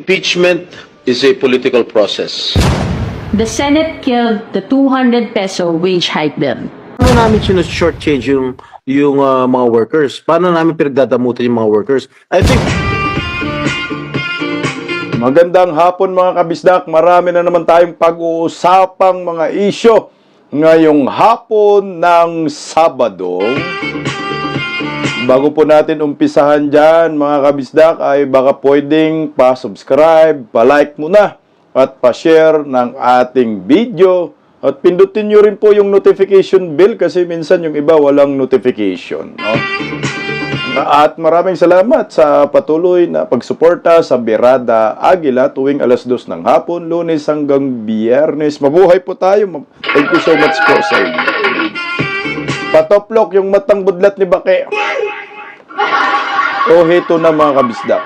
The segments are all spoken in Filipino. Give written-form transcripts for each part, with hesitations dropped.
Impeachment is a political process. The Senate killed the 200 peso wage hike bill. Paano namin short-change yung mga workers? Paano namin pinagdadamutan yung mga workers? I think Magandang hapon mga kabisdak. Marami na naman tayong pag-uusapang mga isyo ngayong hapon ng Sabado. Bago po natin umpisahan dyan mga kabisdak ay baka pwedeng pa-subscribe, pa-like muna at pa-share ng ating video. At pindutin nyo rin po yung notification bell kasi minsan yung iba walang notification. No? At maraming salamat sa patuloy na pagsuporta sa Birada Agila tuwing alas 2 ng hapon, Lunes hanggang Biyernes. Mabuhay po tayo. Thank you so much po sa inyo. Patoplok yung matang budlat ni Bake. O heto na mga kabisdak.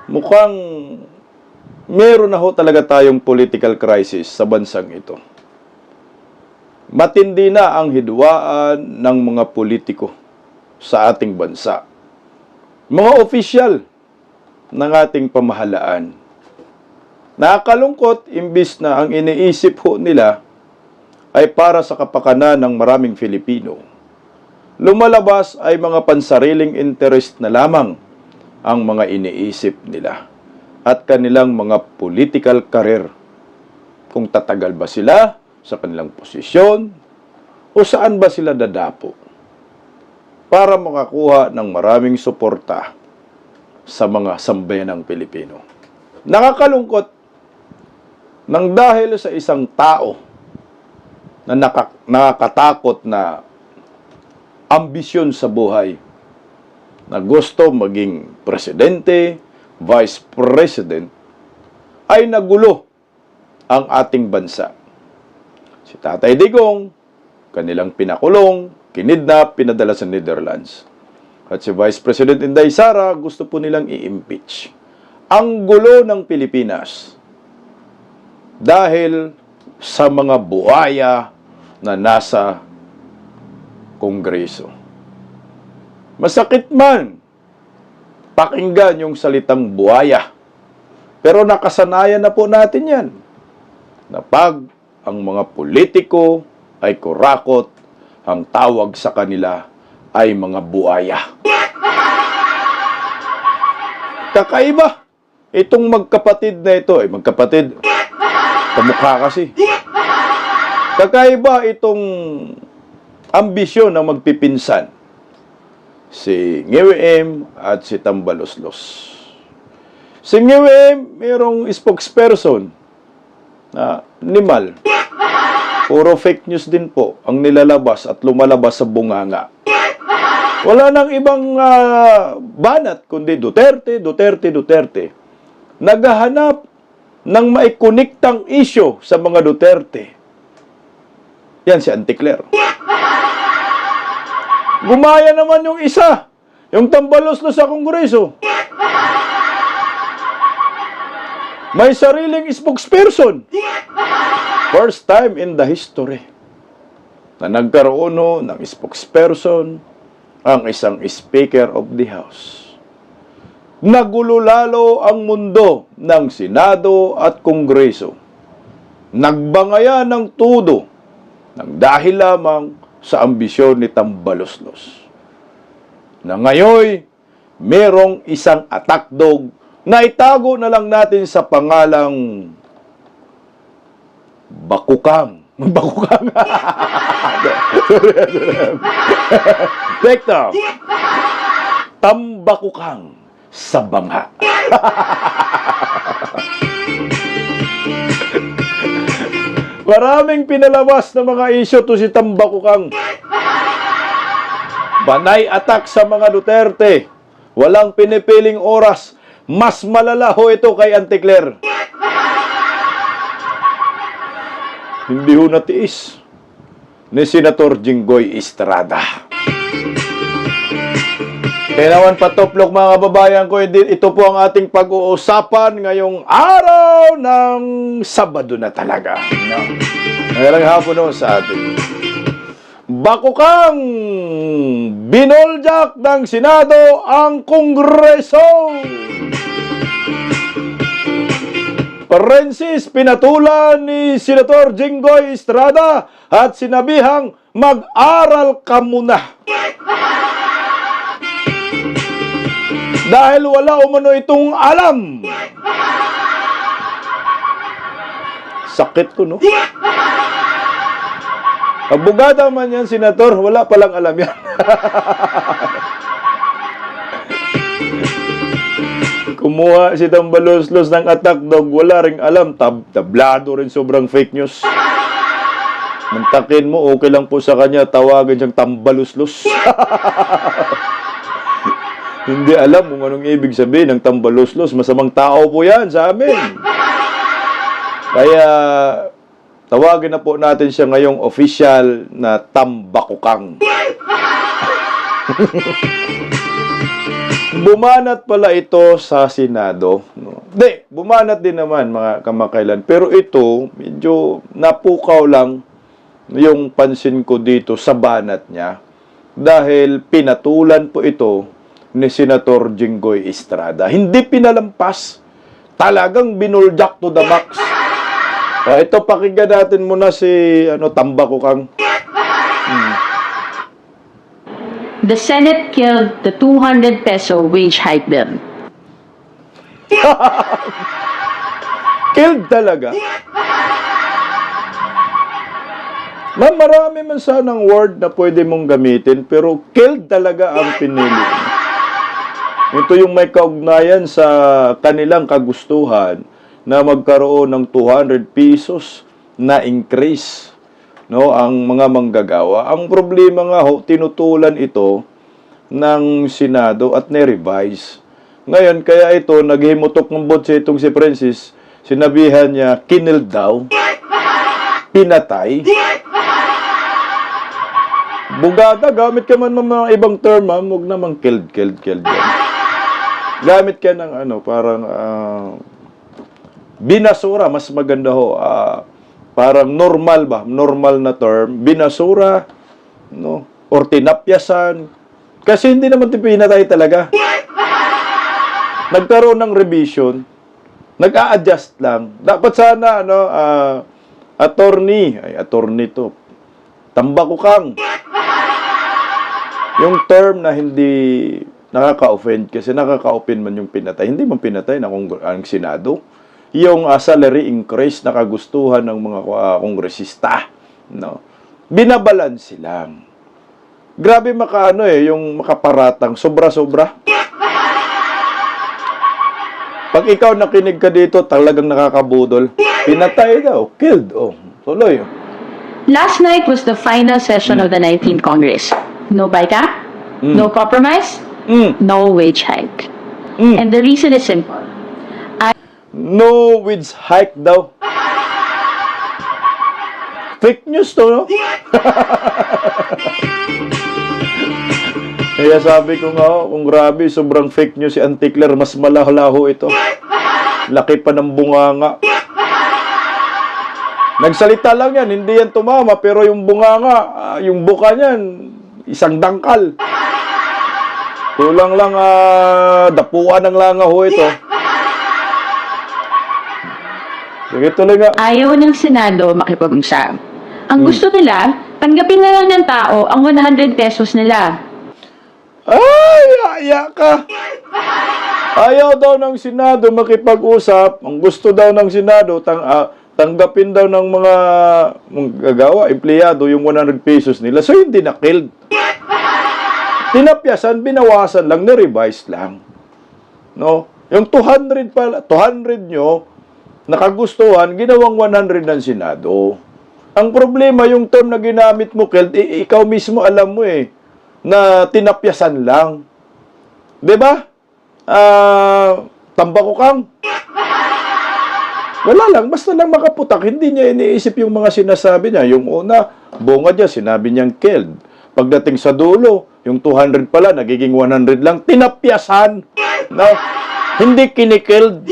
Mukhang meron na ho talaga tayong political crisis sa bansang ito. Matindi na ang hidwaan ng mga politiko sa ating bansa. Mga opisyal ng ating pamahalaan. Nakakalungkot, imbis na ang iniisip ho nila ay para sa kapakanan ng maraming Filipino. Lumalabas ay mga pansariling interest na lamang ang mga iniisip nila at kanilang mga political career. Kung tatagal ba sila sa kanilang posisyon o saan ba sila dadapo para makakuha ng maraming suporta sa mga sambayanang Pilipino. Nakakalungkot nang dahil sa isang tao na nakakatakot na ambisyon sa buhay na gusto maging presidente, vice president, ay nagulo ang ating bansa. Si Tatay Digong, kanilang pinakulong, kinidnap, pinadala sa Netherlands. At si Vice President Inday Sara, gusto po nilang i-impeach. Ang gulo ng Pilipinas dahil sa mga buhaya na nasa Kongreso. Masakit man pakinggan yung salitang buhaya. Pero nakasanayan na po natin yan. Na pag ang mga politiko ay kurakot, ang tawag sa kanila ay mga buhaya. Kakaiba. Itong magkapatid na ito, ay magkapatid, kamukha kasi. Kakaiba itong ambisyon ng magpipinsan. Si Ngiwem at si Tambaloslos. Si Ngiwem, mayroong spokesperson na Nimal. Puro fake news din po ang nilalabas at lumalabas sa bunganga. Wala nang ibang banat kundi Duterte, Duterte, Duterte. Naghahanap ng maikoniktang isyo sa mga Duterte. Yan si Auntie Claire. Gumaya naman yung isa, yung Tambaloslos sa Kongreso. May sariling spokesperson. First time in the history na nagkaroon ng spokesperson ang isang Speaker of the House. Nagulo lalo ang mundo ng Senado at Kongreso. Nagbangaya ng tudo ng dahil lamang sa ambisyon ni Tambaloslos. Na ngayon, merong isang attack dog na itago na lang natin sa pangalang Bakukang. Bakukang. Tekto. Tambakukang sa banga. Maraming pinalabas na mga isyo to si Tambakukang. Banay attack sa mga Duterte. Walang pinipiling oras. Mas malala ho ito kay Auntie Claire. Hindi ho natiis ni Senator Jinggoy Estrada. Kaya naman patoplok mga kababayan ko, ito po ang ating pag-uusapan ngayong araw ng Sabado na talaga. No? Ngayong hapon no, sa atin. Bakukang binoljak ng Senado ang Kongreso. Francis pinatulan ni Senator Jinggoy Estrada at sinabihang mag-aral ka muna. Dahil wala umano itong alam. Sakit ko, no? Abogada man yan, Senator, wala palang alam yan. Kumuha si Tambaloslos ng attack dog, wala ring alam, tablado rin, sobrang fake news. Mantakin mo, okay lang po sa kanya, tawagan siyang Tambaloslos. Hindi alam kung anong ibig sabihin ng Tambaloslos, masamang tao po yan sa amin. Kaya, tawagin na po natin siya ngayong official na Tambakukang. Bumanat pala ito sa Senado. No? Di, bumanat din naman mga kamakailan. Pero ito, medyo napukaw lang yung pansin ko dito sa banat niya. Dahil pinatulan po ito ni Senator Jinggoy Estrada. Hindi pinalampas. Talagang binuljak to the max. Ito, pakinggan natin muna si Tambakukang. The Senate killed the 200 peso wage hike bill. Killed talaga. Ma'am, marami man sanang word na pwede mong gamitin, pero killed talaga ang pinili. Ito yung may kaugnayan sa kanilang kagustuhan na magkaroon ng 200 pesos na increase, no, ang mga manggagawa. Ang problema nga ho, tinutulan ito ng Senado at ni-revise. Ngayon, kaya ito, naghimutok ng botse itong si Francis, sinabihan niya, kinil daw, pinatay. Bugada, gamit ka man ng mga ibang term, ma'am, huwag namang killed. Gamit ka ng parang binasura, mas maganda ho. Parang normal ba? Normal na term. Binasura, no? Or tinapyasan. Kasi hindi naman pinatay talaga. Nagkaroon ng revision. Nag-a-adjust lang. Dapat sana, attorney to. Tambakukang. Yung term na hindi nakaka-offend kasi nakaka-offend man yung pinatay. Hindi man pinatay na ang Senado. Yung salary increase na kagustuhan ng mga kongresista, no? Binabalanse lang. Grabe yung makaparatang, sobra-sobra. Pag ikaw nakinig ka dito, talagang nakakabudol. Pinatay daw, killed, tuloy. Last night was the final session of the 19th Congress. No BICA, no compromise, no wage hike. And the reason is simple. No wage hike daw. Fake news to, no? Kaya sabi ko nga, kung grabe, sobrang fake news si Antikler, mas malaho ito. Laki pa ng bunganga. Nagsalita lang yan, hindi yan tumama, pero yung bunganga, yung buka niyan, isang dangkal. Kulang lang, dapuan ng langaw ito. Sige, tuloy nga. Ayaw ng Senado makipag-usap. Ang gusto nila, tanggapin na lang ng tao ang 100 pesos nila. Ay, aya ka. Ayaw daw ng Senado makipag-usap. Ang gusto daw ng Senado, tanggapin daw ng mga manggagawa, empleyado, yung 100 pesos nila. So, hindi na-killed. Tinapyasan, binawasan lang, na-revise lang. No? Yung 200 pala, 200 nyo, nakagustuhan, ginawang 100 ng Senado. Ang problema, yung term na ginamit mo, killed, ikaw mismo alam mo na tinapyasan lang. Diba? Tambakukang. Wala lang, basta lang makaputak. Hindi niya iniisip yung mga sinasabi niya. Yung una, bunga niya, sinabi niyang killed. Pagdating sa dulo, yung 200 pala, nagiging 100 lang. Tinapyasan. No? Hindi kinikilled.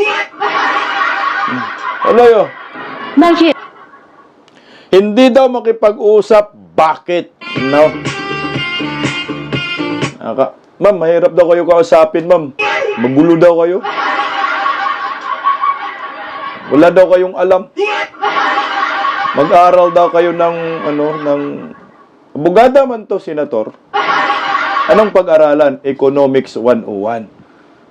Aloy, Bakit? hindi daw makipag-usap. Bakit? No? Ma'am, mahirap daw kayo kausapin, ma'am. Magulo daw kayo. Wala daw kayong alam. Mag-aaral daw kayo ng abogada man to, senator. Anong pag-aralan? Economics 101.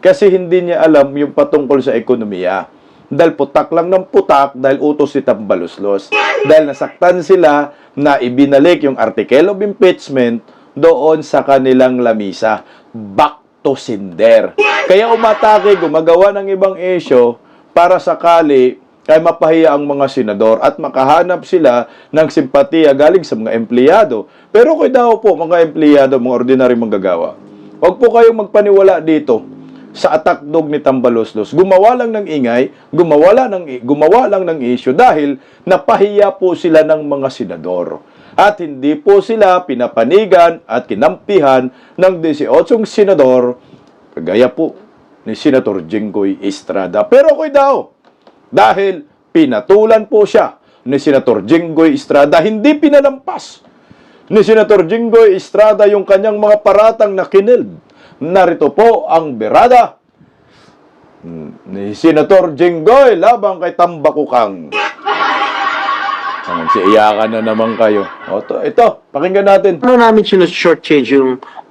Kasi hindi niya alam yung patungkol sa ekonomiya. Dahil putak lang ng putak, dahil utos si Tambaluslos. Dahil nasaktan sila na ibinalik yung article of impeachment doon sa kanilang lamisa. Back to sender. Kaya umatake, gumagawa ng ibang issue para sakali ay mapahiya ang mga senador at makahanap sila ng simpatiya galing sa mga empleyado. Pero kung daw po, mga empleyado, mga ordinary manggagawa, huwag po kayong magpaniwala dito sa atakdog ni Tambaluslos. Gumawa lang ng ingay, gumawa lang ng issue dahil napahiya po sila ng mga senador. At hindi po sila pinapanigan at kinampihan ng 18 senador, kagaya po ni Senator Jinggoy Estrada. Pero kung daw, dahil pinatulan po siya ni Senator Jinggoy Estrada, hindi pinalampas ni Senator Jinggoy Estrada yung kanyang mga paratang na kinilb. Narito po ang berada ni Senator Jinggoy labang kay Tambakukang. Iyakan na naman kayo. Ito, pakinggan natin. Paano namin short-change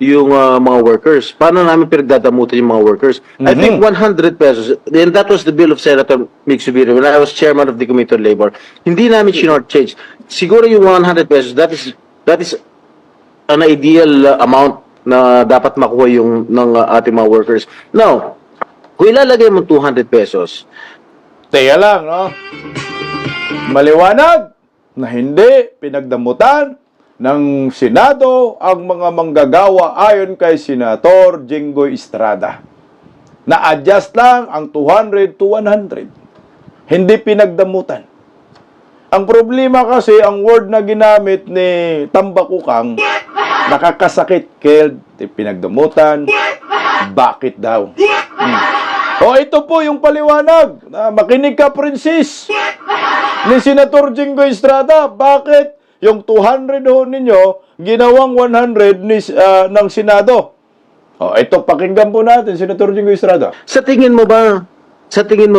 yung mga workers? Paano namin pinagdadamutan yung mga workers? I think 100 pesos, and that was the bill of Senator Mig Subiri when I was chairman of the Committee on Labor. Hindi namin short-change. Siguro yung 100 pesos, that is an ideal amount na dapat makuha yung ng ating mga workers. Now, kung ilalagay mo 200 pesos, Teka lang, no? Maliwanag na hindi pinagdamutan ng Senado ang mga manggagawa ayon kay Senator Jinggoy Estrada. Na-adjust lang ang 200 to 100. Hindi pinagdamutan. Ang problema kasi, ang word na ginamit ni Tambakukang, nakakasakit, killed, pinagdamutan, bakit daw? O ito po yung paliwanag. Makinig ka, Princess. Ni Senator Jinggoy Estrada, bakit yung 200 ho ninyo ginawang 100 ng Senado? O ito, pakinggan po natin, Senator Jinggoy Estrada. sa tingin mo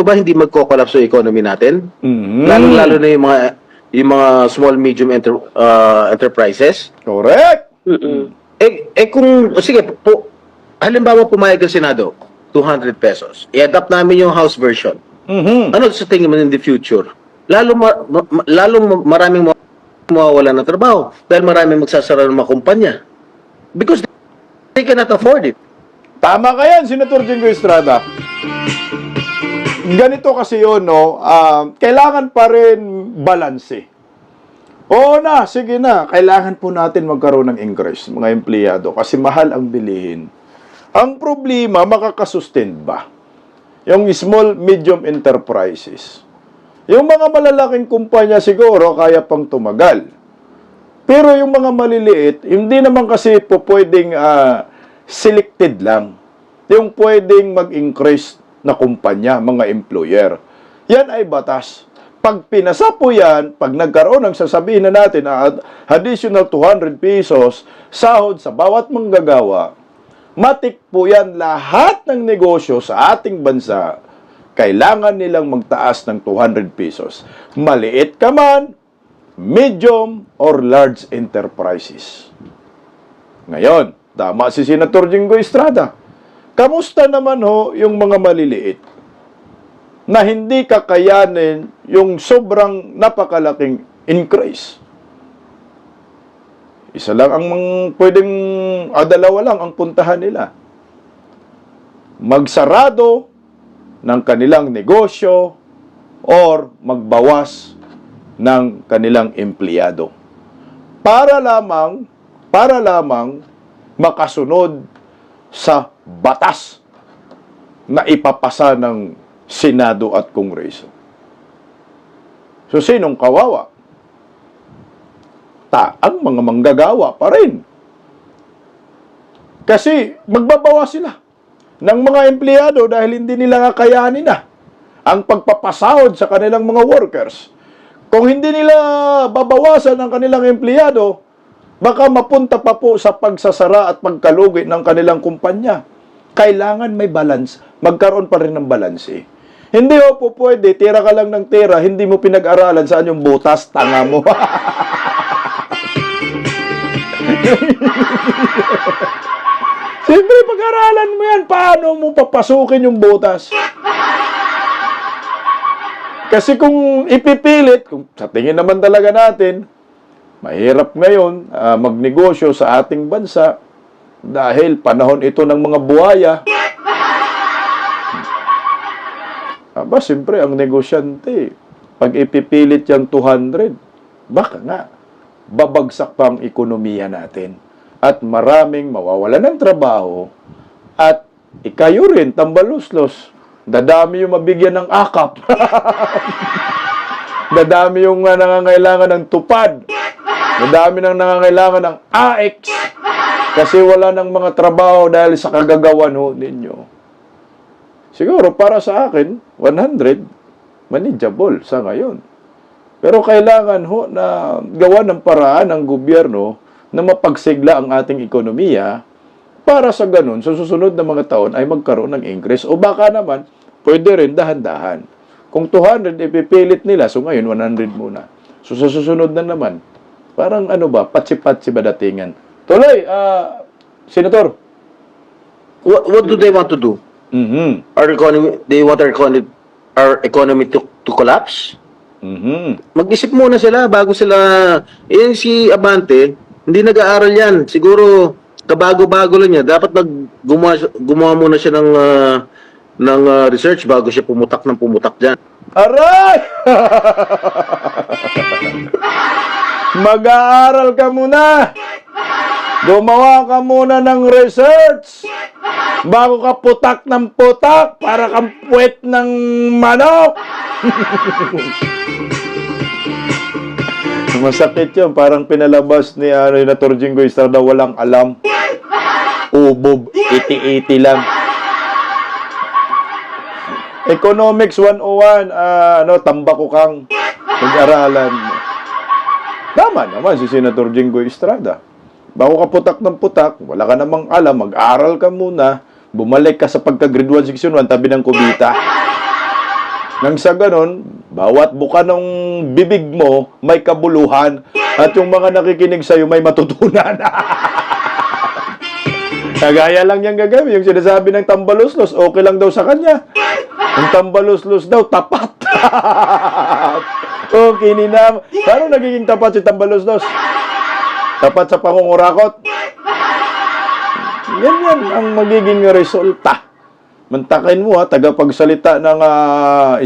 ba hindi magko-collapse yung economy natin? Lalong-lalo na yung mga small medium enterprises. Correct. Kung sige po, halimbawa pumayag ang Senado, 200 pesos. I-adapt namin yung House version. Ano sa tingin mo in the future? Lalong maraming mawawala ng trabaho dahil maraming magsasara ng mga kumpanya. Because they cannot afford it. Tama ka yan, Senator Jinggoy Estrada. Ganito kasi yun, no? Kailangan pa rin balanse. Oo na, sige na. Kailangan po natin magkaroon ng increase, mga empleyado, kasi mahal ang bilihin. Ang problema, makakasustain ba? Yung small, medium enterprises. Yung mga malalaking kumpanya siguro kaya pang tumagal. Pero yung mga maliliit, hindi naman kasi po pwedeng selected lang. Yung pwedeng mag-increase na kumpanya, mga employer. Yan ay batas. Pag pinasa po yan, pag nagkaroon ng sasabihin na natin additional 200 pesos sahod sa bawat manggagawa, matik po yan lahat ng negosyo sa ating bansa, kailangan nilang magtaas ng 200 pesos. Maliit ka man, medium, or large enterprises. Ngayon, tama si Senator Jinggoy Estrada. Kamusta naman ho yung mga maliliit na hindi kakayanin yung sobrang napakalaking increase? Isa lang ang pwedeng, dalawa lang ang puntahan nila. Magsarado ng kanilang negosyo or magbawas ng kanilang empleyado. Para lamang makasunod sa batas na ipapasa ng Senado at Kongreso. So, sinong kawawa? Ang mga manggagawa pa rin. Kasi magbabawas sila ng mga empleyado dahil hindi nila kakayanin na ang pagpapasahod sa kanilang mga workers. Kung hindi nila babawasan ang kanilang empleyado, baka mapunta pa po sa pagsasara at pagkalugi ng kanilang kumpanya. Kailangan may balance, magkaroon pa rin ng balance. Hindi ho po pwede, tira ka lang ng tira, hindi mo pinag-aralan saan yung butas, tanga mo. Siyempre, pag-aralan mo yan, paano mo papasukin yung butas? Kasi kung ipipilit, kung sa tingin naman talaga natin, mahirap ngayon magnegosyo sa ating bansa dahil panahon ito ng mga buhaya. Aba, siyempre, ang negosyante, pag ipipilit yung 200, baka nga, babagsak pa ang ekonomiya natin. At maraming mawawalan ng trabaho at ikayo rin, tambaluslos. Dadami yung mabigyan ng akap. Dadami yung nangangailangan ng tupad. Dadami nang nangangailangan ng AX. Kasi wala ng mga trabaho dahil sa kagagawan ho ninyo. Siguro para sa akin, 100, manageable sa ngayon. Pero kailangan ho na gawa ng paraan ng gobyerno na mapagsigla ang ating ekonomiya para sa ganun, sa susunod na mga taon ay magkaroon ng increase. O baka naman, pwede rin dahan-dahan. Kung 200, ipipilit nila, so ngayon 100 muna. So sa susunod na naman, parang ano ba, patsi-patsi ba datingan? Tuloy, Senator. What do they want to do? Mhm. They want our economy to collapse? Mhm. Mag-isip muna sila bago sila, si Abante, hindi nag-aaral yan. Siguro, kabago-bago lang niya. Dapat gumawa muna siya ng research bago siya pumutak ng pumutak dyan. Aray! Mag-aaral ka muna. Gumawa ka muna ng research. Bago ka putak ng putak para kang puwet ng manok. Masakit yun. Parang pinalabas ni Senator Jinggoy Estrada walang alam. Ubob. Iti-iti lang. Economics 101, tambako kang mag-aralan mo. Tama naman si Senator Jinggoy Estrada. Bago ka putak ng putak, wala ka namang alam, mag-aral ka muna, bumalik ka sa pagka-grade 1 section 1, tabi ng kubita. Nang sa ganon, bawat buka ng bibig mo may kabuluhan at yung mga nakikinig sa'yo may matutunan. Kagaya lang yung gagawin. Yung sinasabi ng tambaluslos, okay lang daw sa kanya. Yung tambaluslos daw, tapat. Okay, nina. Paano nagiging tapat si tambaluslos? Tapat sa pangungurakot? Yan ang magiging resulta. Mantakin mo tagapagsalita ng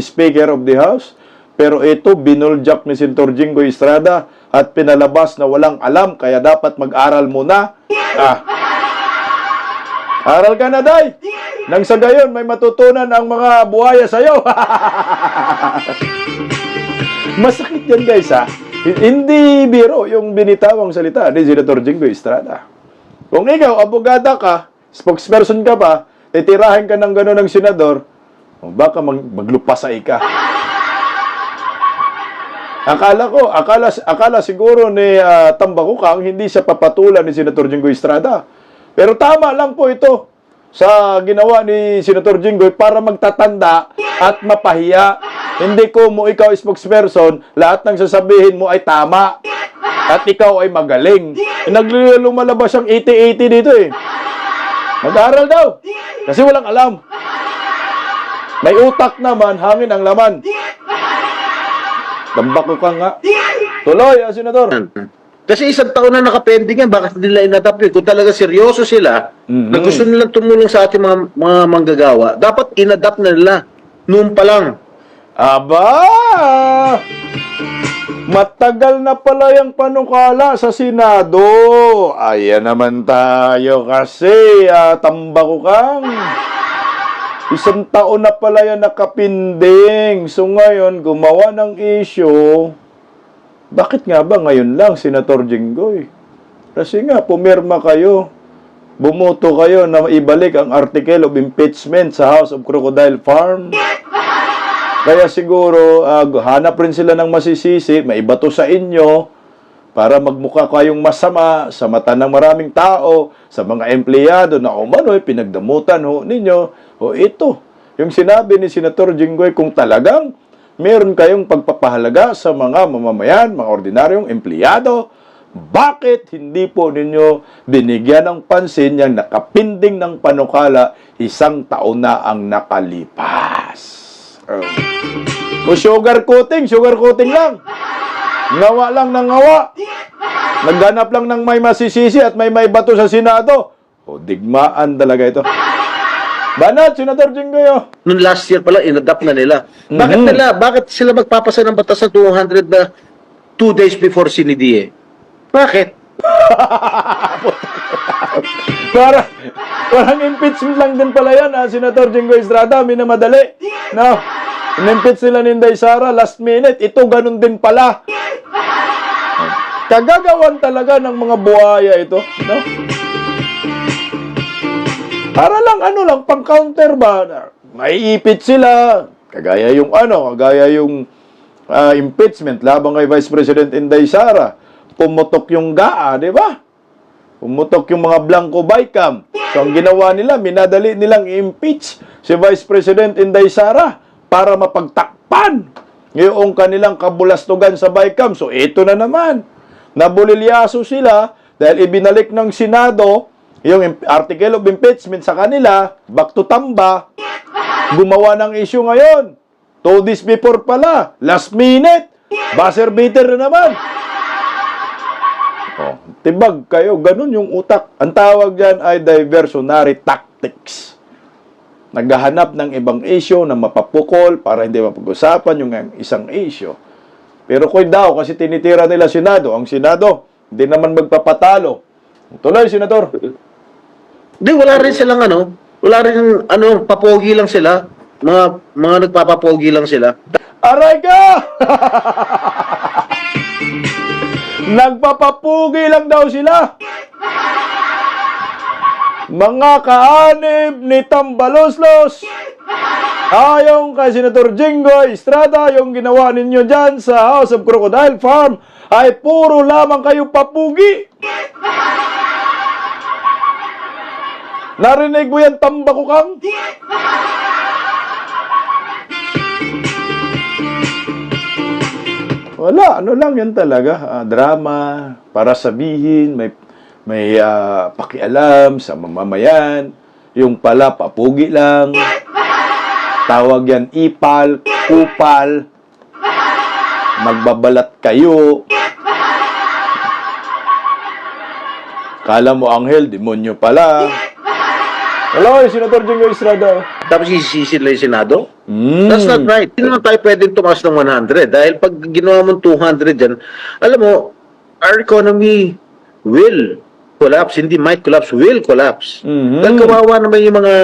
Speaker of the House. Pero ito, binuljak ni Senator Jinggoy Estrada at pinalabas na walang alam, kaya dapat mag-aral muna. Aral ka na, Day! Nang sa gayon, may matutunan ang mga buhaya sa'yo. Masakit yan, guys, Hindi biro yung binitawang salita ni Senator Jinggoy Estrada. Kung ikaw, abogada ka, spokesperson ka pa, titirahin ka ng gano'n ng senador, baka maglupasay ka. Akala siguro ni Tambakukang hindi siya papatulan ni Senator Jinggoy Estrada. Pero tama lang po ito sa ginawa ni Senator Jinggoy para magtatanda at mapahiya. Hindi ko mo ikaw spokesperson, lahat ng sasabihin mo ay tama at ikaw ay magaling. Lumalabas ang 80-80 dito Mag-aaral daw kasi walang alam. May utak naman, hangin ang laman. Tambako ka nga. Tuloy, Senador. Kasi isang taon na nakapending yan, bakit nila inadapt yun? Kung talaga seryoso sila, na gusto nilang tumulong sa ating mga manggagawa, dapat inadapt na nila noon pa lang. Aba! Matagal na pala yung panukala sa Senado. Ayan naman tayo kasi, tambako kang. Isang taon na pala yan nakapinding. So ngayon, gumawa ng issue. Bakit nga ba ngayon lang, Senator Jinggoy? Kasi nga, pumirma kayo. Bumuto kayo na ibalik ang article of impeachment sa House of Crocodile Farm. Kaya siguro, hanap rin sila ng masisisi, maibato sa inyo, para magmukha kayong masama sa mata ng maraming tao, sa mga empleyado na umano'y pinagdamutan ninyo. O ito yung sinabi ni Senator Jinggoy, kung talagang meron kayong pagpapahalaga sa mga mamamayan, mga ordinaryong empleyado, bakit hindi po ninyo binigyan ng pansin yung nakapinding ng panukala 1 taon na ang nakalipas? Kung sugar coating lang. Ngawa lang ng ngawa. Nagganap lang ng may masisisi at may bato sa Senado. O, digmaan talaga ito. Banat, Senator Jinggoy, oh. Noong last year pala, inadapt na nila. Bakit sila magpapasa ng batas ng 200 na 2 days before CNDA? Bakit? Parang impeachment lang din pala yan, Senator Jinggoy Estrada, minamadali. No? In-impeach nila ni Inday Sara last minute. Ito, ganun din pala. Kagagawan talaga ng mga buhaya ito. No? Para lang, pang-counter ba? Maiipit sila. Kagaya yung impeachment labang kay Vice President Inday Sara. Pumutok yung GAA, di ba? Pumutok yung mga Blanco Bicam. So, ang ginawa nila, minadali nilang i-impeach si Vice President Inday Sara para mapagtakpan yung kanilang kabulastugan sa Bicam. So, ito na naman. Nabulilyaso sila dahil ibinalik ng Senado yung article of impeachment sa kanila, back to tamba, gumawa ng issue ngayon. 2 days before pala, last minute, buzzer beater na naman. Oh, tibag kayo, ganun yung utak. Ang tawag dyan ay diversionary tactics. Naghahanap ng ibang issue na mapapukol para hindi mapag-usapan yung isang issue. Pero kung daw, kasi tinitira nila Senado, ang Senado, hindi naman magpapatalo. Tuloy, Senator. Hindi, wala rin silang papogi lang sila. Mga nagpapapogi lang sila. Aray ka! Nagpapapugi lang daw sila. Mga kaanib ni Tambaloslos. Ayon kay Senator Jinggoy Estrada, yung ginawa ninyo dyan sa House of Crocodile Farm ay puro lamang kayo papugi. Narinig mo yan, Tambakukang? Wala, lang yan talaga. Drama, para sabihin, may pakialam sa mamamayan. Yung pala, papugi lang. Tawag yan, ipal, kupal. Magbabalat kayo. Kala mo, Anghel, demonyo pala. Hello, Senator Jinggoy Estrada. Tapos isisi nila yung Senado? That's not right. Hindi naman tayo pwedeng tumaas ng 100. Dahil pag ginawa mong 200 dyan, alam mo, our economy will collapse. Hindi might collapse, will collapse. Dahil kawawa naman yung mga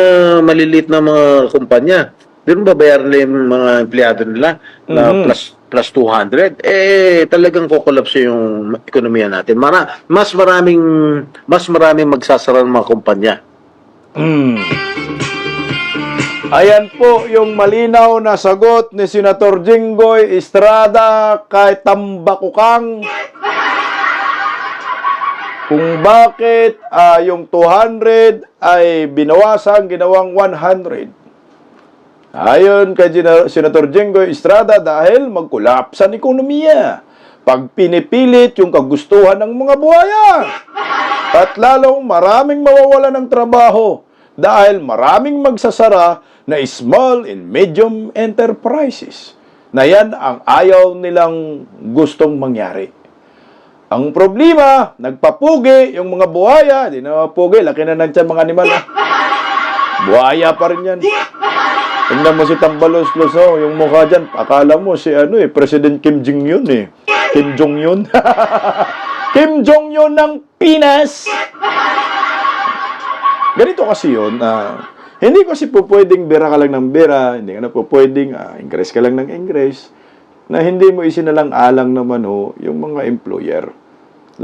maliliit na mga kumpanya. Doon babayaran nila yung mga empleyado nila na plus 200. Talagang kukolapse yung ekonomiya natin. Mas maraming magsasara ng mga kumpanya. Ayan po yung malinaw na sagot ni Senator Jinggoy Estrada kay Tambakukang kung bakit yung 200 ay binawasan, ginawang 100. Ayon kay Senator Jinggoy Estrada dahil magkulapsa ang ekonomiya pag pinipilit yung kagustuhan ng mga buhaya. At lalong maraming mawawala ng trabaho dahil maraming magsasara na small and medium enterprises na yan ang ayaw nilang gustong mangyari. Ang problema, nagpapugi yung mga buhaya, di na mapugi, laki na nandiyan mga animal. Buhaya pa rin yan. Tingnan mo si Tambaloslos, yung mukha dyan, akala mo si President Kim Jong-un Kim Jong-un. Kim Jong-un ng Pinas. Ganito kasi yun, hindi kasi po pwedeng bira ka lang ng bira, hindi ka na po pwedeng ingres ka lang ng ingres, na hindi mo isinalang-alang naman yung mga employer.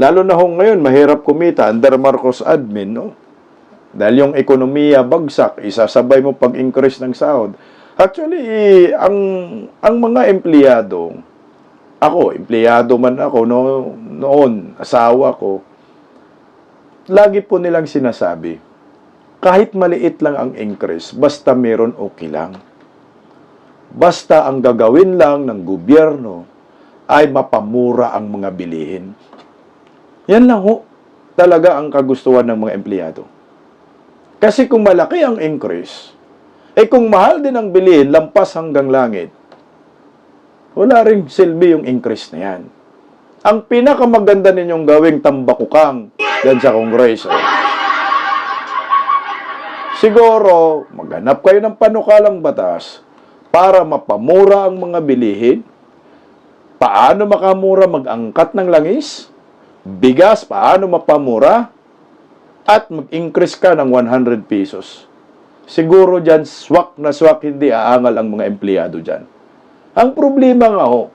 Lalo na ngayon, mahirap kumita under Marcos admin, Dahil yung ekonomiya bagsak, isasabay mo pag-increase ng sahod. Actually, ang mga empleyado, empleyado man ako noon, asawa ko, lagi po nilang sinasabi, kahit maliit lang ang increase, basta meron okay lang. Basta ang gagawin lang ng gobyerno ay mapamura ang mga bilihin. Yan lang ho talaga ang kagustuhan ng mga empleyado. Kasi kung malaki ang increase, kung mahal din ang bilihin, lampas hanggang langit, wala ring silbi yung increase na yan. Ang pinakamaganda ninyong gawing tambakukang yan sa Kongreso, siguro, maghanap kayo ng panukalang batas para mapamura ang mga bilihin. Paano makamura? Mag-angkat ng langis? Bigas, paano mapamura? At mag-increase ka ng 100 pesos. Siguro dyan, swak na swak, hindi aangal ang mga empleyado dyan. Ang problema nga ho,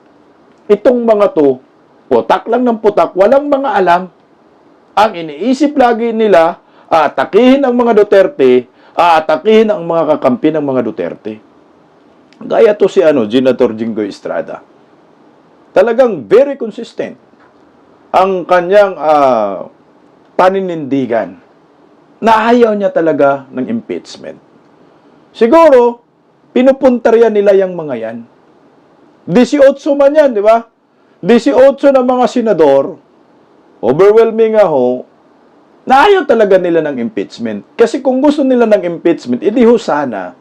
itong mga to, putak lang ng putak, walang mga alam. Ang iniisip lagi nila, aatakihin ang mga Duterte, aatakihin ang mga kakampi ng mga Duterte. Gaya to si Senator Jinggoy Estrada. Talagang very consistent ang kanyang paninindigan na ayaw niya talaga ng impeachment. Siguro, pinupuntarya nila yung mga yan. 18 man yan, di ba? 18 na mga senador, overwhelming nga ho, na ayaw talaga nila ng impeachment. Kasi kung gusto nila ng impeachment, edi ho sana,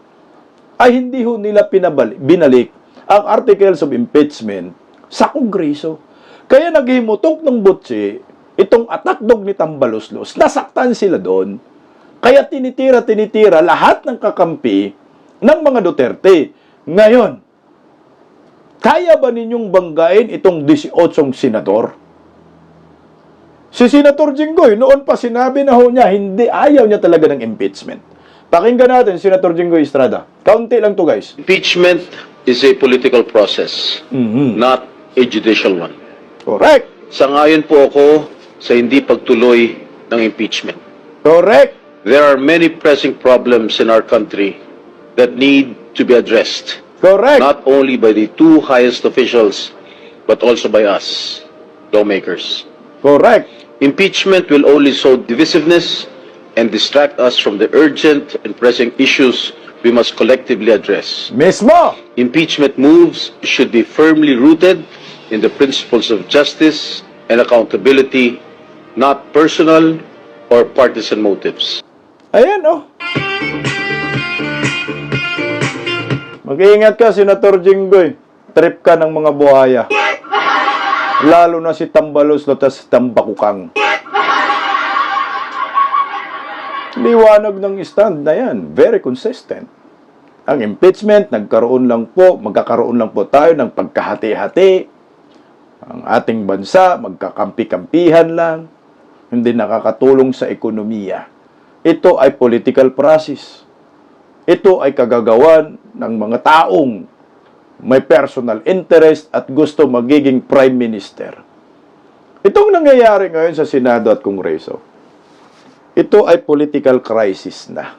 ay hindi ho nila binalik ang articles of impeachment sa Kongreso. Kaya naghimutok ng butsi, itong atakdog ni Tambaloslos, nasaktan sila doon. Kaya tinitira lahat ng kakampi ng mga Duterte. Ngayon, kaya ba ninyong banggain itong 18 senador? Si Senator Jinggoy, noon pa sinabi na ho niya, hindi, ayaw niya talaga ng impeachment. Pakinggan natin, Senator Jinggoy Estrada. Kaunti lang to, guys. Impeachment is a political process, not a judicial one. Correct. Sangayon po ako sa hindi pagtuloy ng impeachment. Correct. There are many pressing problems in our country that need to be addressed, Correct. not only by the two highest officials, but also by us, lawmakers. Correct. Impeachment will only sow divisiveness and distract us from the urgent and pressing issues we must collectively address. Mismo. Impeachment moves should be firmly rooted in the principles of justice and accountability, not personal or partisan motives. Ayan, oh. Mag-iingat ka, Senator Jinggoy. Trip ka ng mga buhaya. Lalo na si Tambaloslos at si Tambakukang. Liwanag ng stand na yan. Very consistent. Ang impeachment, magkakaroon lang po tayo ng pagkahati-hati. Ang ating bansa, magkakampi-kampihan lang. Hindi nakakatulong sa ekonomiya. Ito ay political process. Ito ay kagagawan ng mga taong may personal interest at gusto magiging prime minister. Itong nangyayari ngayon sa Senado at Kongreso, ito ay political crisis na.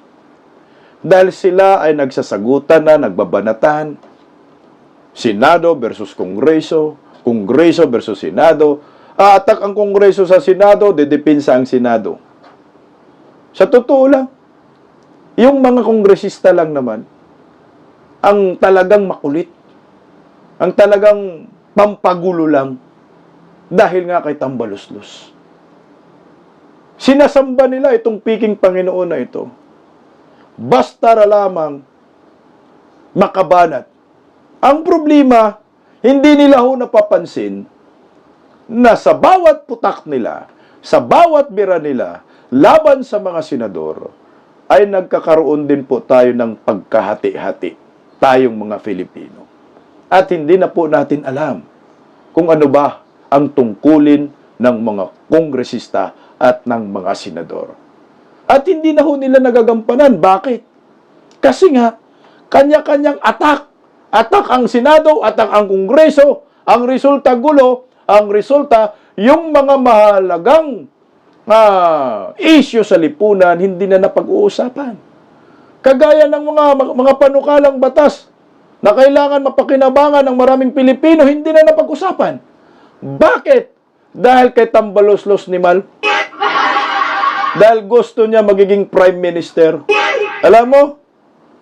Dahil sila ay nagsasagutan na, nagbabanatan, Senado versus Kongreso, Kongreso versus Senado, aatak ang Kongreso sa Senado, dedepinsa ang Senado. Sa totoo lang, yung mga kongresista lang naman, ang talagang makulit, ang talagang pampagulo lang, dahil nga kay Tambaloslos. Sinasamba nila itong piking Panginoon na ito. Basta lamang makabanat. Ang problema, hindi nila ho napapansin na sa bawat putak nila, sa bawat bira nila, laban sa mga senador, ay nagkakaroon din po tayo ng pagkahati-hati, tayong mga Filipino. At hindi na po natin alam kung ano ba ang tungkulin ng mga kongresista at ng mga senador. At hindi na ho nila nagagampanan. Bakit? Kasi nga, kanya-kanyang atak. Atak ang Senado, atak ang Kongreso. Ang resulta gulo, ang resulta, yung mga mahalagang issue sa lipunan, hindi na napag-uusapan. Kagaya ng mga panukalang batas na kailangan mapakinabangan ng maraming Pilipino, hindi na napag-usapan. Bakit? Dahil kay Tambaloslos ni Mal. Dahil gusto niya magiging Prime Minister. Alam mo,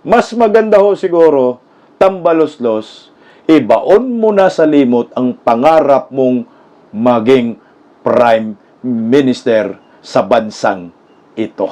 mas maganda ho siguro, tambalos-los, ibaon mo na sa limot ang pangarap mong maging Prime Minister sa bansang ito.